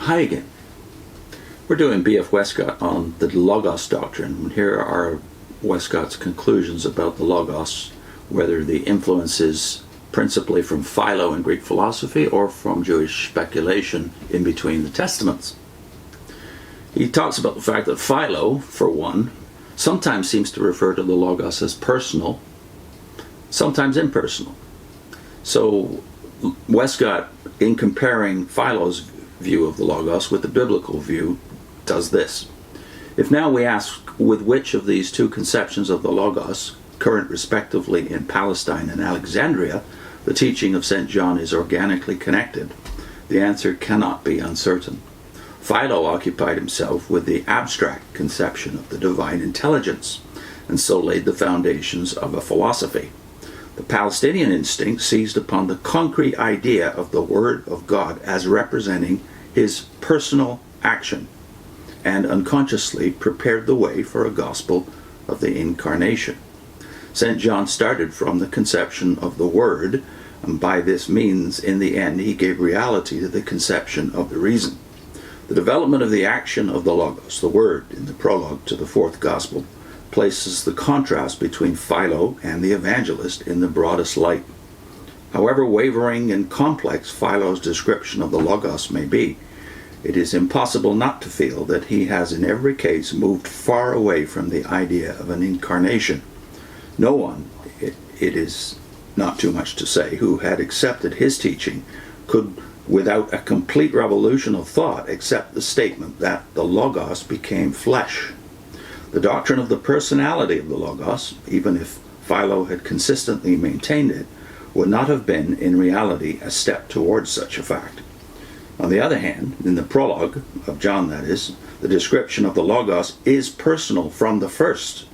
Hi again. We're doing B.F. Westcott on the Logos doctrine. And here are Westcott's conclusions about the Logos, whether the influence is principally from Philo in Greek philosophy or from Jewish speculation in between the Testaments. He talks about the fact that Philo, for one, sometimes seems to refer to the Logos as personal, sometimes impersonal. So Westcott, in comparing Philo's view of the Logos with the biblical view, does this. If now we ask with which of these two conceptions of the Logos, current respectively in Palestine and Alexandria, the teaching of St. John is organically connected, the answer cannot be uncertain. Philo occupied himself with the abstract conception of the divine intelligence, and so laid the foundations of a philosophy. The Palestinian instinct seized upon the concrete idea of the Word of God as representing his personal action, and unconsciously prepared the way for a gospel of the incarnation. St. John started from the conception of the Word, and by this means, in the end, he gave reality to the conception of the reason. The development of the action of the Logos, the Word, in the prologue to the fourth Gospel, places the contrast between Philo and the evangelist in the broadest light. However wavering and complex Philo's description of the Logos may be, it is impossible not to feel that he has in every case moved far away from the idea of an incarnation. No one, it is not too much to say, who had accepted his teaching could, without a complete revolution of thought, accept the statement that the Logos became flesh. The doctrine of the personality of the Logos, even if Philo had consistently maintained it, would not have been in reality a step towards such a fact. On the other hand, in the prologue of John, that is, the description of the Logos is personal from the first,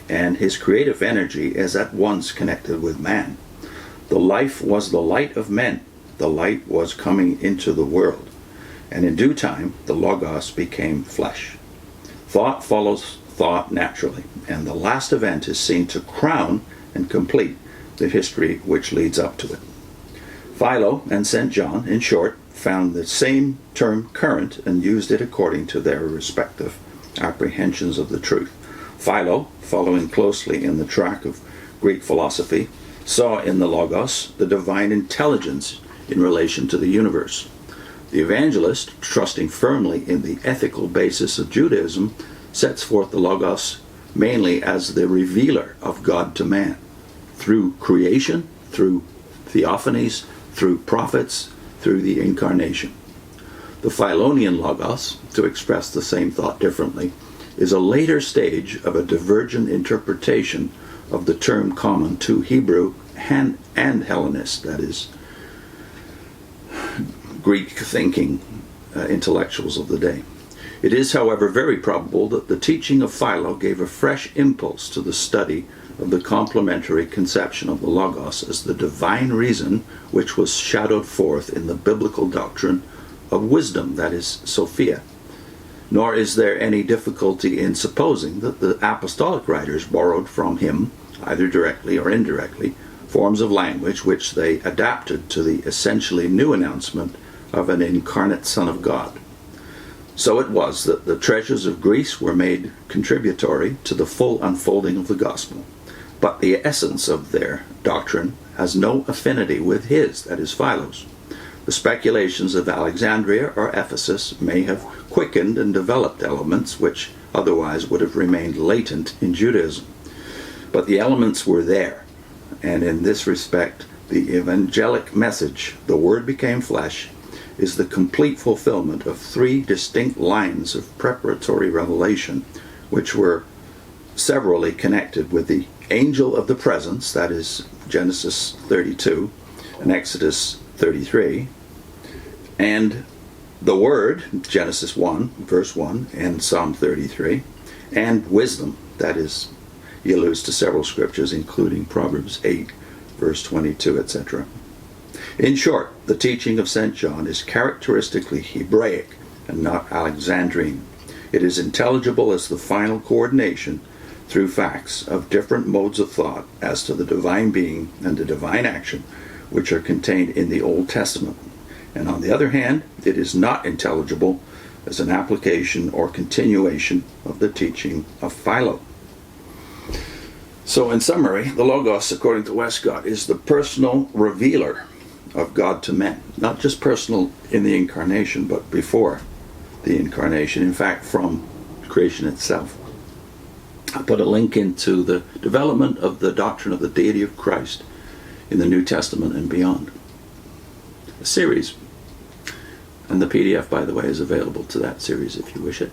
and his creative energy is at once connected with man. The life was the light of men. The light was coming into the world, and in due time the Logos became flesh. Thought follows thought naturally, and the last event is seen to crown and complete the history which leads up to it. Philo and St. John, in short, found the same term current and used it according to their respective apprehensions of the truth. Philo, following closely in the track of Greek philosophy, saw in the Logos the divine intelligence in relation to the universe. The evangelist, trusting firmly in the ethical basis of Judaism, sets forth the Logos mainly as the revealer of God to man, through creation, through theophanies, through prophets, through the incarnation. The Philonian Logos, to express the same thought differently, is a later stage of a divergent interpretation of the term common to Hebrew and Hellenist, that is, Greek-thinking intellectuals of the day. It is, however, very probable that the teaching of Philo gave a fresh impulse to the study of the complementary conception of the Logos as the divine reason which was shadowed forth in the biblical doctrine of wisdom, that is, Sophia. Nor is there any difficulty in supposing that the apostolic writers borrowed from him, either directly or indirectly, forms of language which they adapted to the essentially new announcement of an incarnate Son of God. So it was that the treasures of Greece were made contributory to the full unfolding of the gospel. But the essence of their doctrine has no affinity with his, that is, Philo's. The speculations of Alexandria or Ephesus may have quickened and developed elements which otherwise would have remained latent in Judaism. But the elements were there, and in this respect, the evangelic message, the Word became flesh, is the complete fulfillment of three distinct lines of preparatory revelation, which were severally connected with the angel of the presence, that is, Genesis 32 and Exodus 33, and the Word, Genesis 1, verse 1, and Psalm 33, and wisdom, that is, he alludes to several scriptures, including Proverbs 8, verse 22, etc. In short, the teaching of St. John is characteristically Hebraic and not Alexandrine. It is intelligible as the final coordination through facts of different modes of thought as to the divine being and the divine action which are contained in the Old Testament, And on the other hand, it is not intelligible as an application or continuation of the teaching of Philo. So in summary, the Logos, according to Westcott, is the personal revealer of God to men. Not just personal in the incarnation, but before the incarnation. In fact, from creation itself. I put a link into the development of the doctrine of the deity of Christ in the New Testament and beyond. A series. And the PDF, by the way, is available to that series if you wish it.